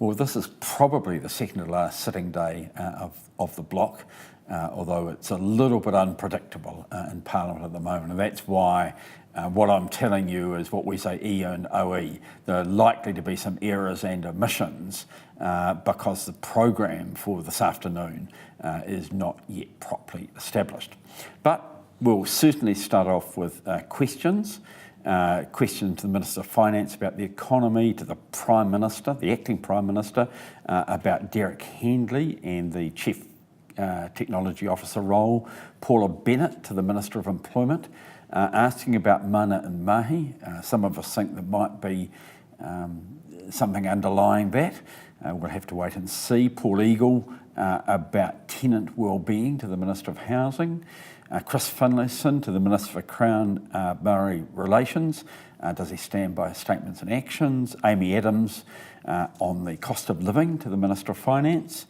Well, this is probably the second to last sitting day of the block, although it's a little bit unpredictable in Parliament at the moment, and that's why what I'm telling you is what we say E and OE. There are likely to be some errors and omissions because the program for this afternoon is not yet properly established. But we'll certainly start off with questions. Question to the Minister of Finance about the economy, to the Prime Minister, the Acting Prime Minister, about Derek Handley and the Chief Technology Officer role, Paula Bennett to the Minister of Employment, asking about mana and mahi. Some of us think there might be something underlying that. We'll have to wait and see. Paul Eagle about tenant wellbeing to the Minister of Housing. Chris Finlayson to the Minister for Crown-Maori Relations. Does he stand by his statements and actions? Amy Adams on the cost of living to the Minister of Finance.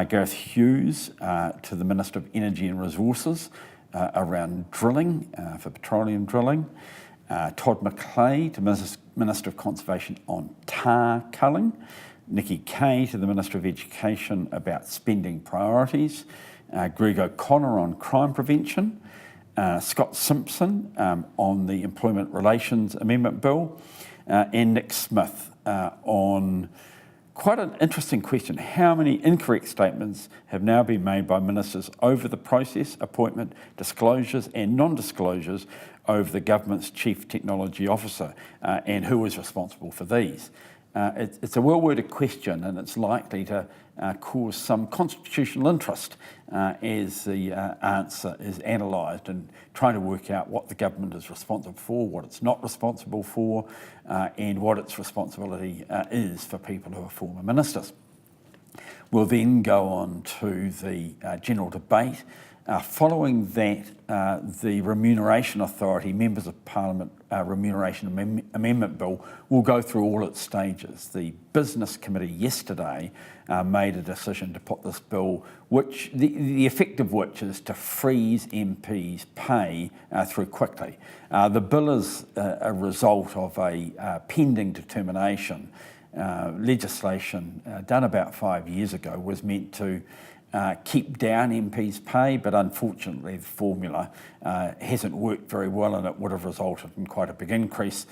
Gareth Hughes to the Minister of Energy and Resources around drilling, for petroleum drilling. Todd McClay to Minister of Conservation on tar culling. Nikki Kay to the Minister of Education about spending priorities. Greg O'Connor on crime prevention. Scott Simpson on the Employment Relations Amendment Bill. And Nick Smith on quite an interesting question. How many incorrect statements have now been made by ministers over the process, appointment, disclosures and non-disclosures over the government's Chief Technology Officer, and who is responsible for these? It's a well-worded question, and it's likely to cause some constitutional interest as the answer is analysed and trying to work out what the government is responsible for, what it's not responsible for, and what its responsibility is for people who are former ministers. We'll then go on to the general debate. Following that, the Remuneration Authority, Members of Parliament Remuneration Amendment Bill will go through all its stages. The Business Committee yesterday made a decision to put this bill, which the effect of which is to freeze MPs' pay through quickly. The bill is a result of a pending determination. Legislation done about 5 years ago was meant to keep down MPs' pay, but unfortunately the formula hasn't worked very well, and it would have resulted in quite a big increase,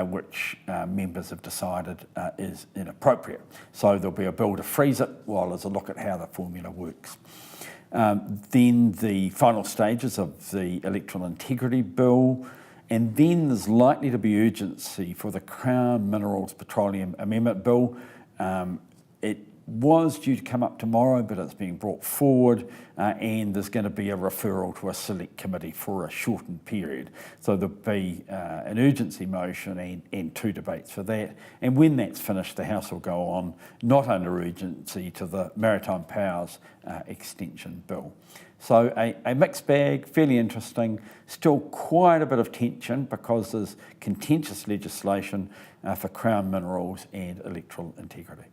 which members have decided is inappropriate. So there'll be a bill to freeze it while there's a look at how the formula works. Then the final stages of the Electoral Integrity Bill, and then there's likely to be urgency for the Crown Minerals Petroleum Amendment Bill. It was due to come up tomorrow, but it's being brought forward, and there's going to be a referral to a select committee for a shortened period. So there'll be an urgency motion and two debates for that. And when that's finished, the House will go on, not under urgency, to the Maritime Powers Extension Bill. So a mixed bag, fairly interesting, still quite a bit of tension because there's contentious legislation for Crown Minerals and electoral integrity.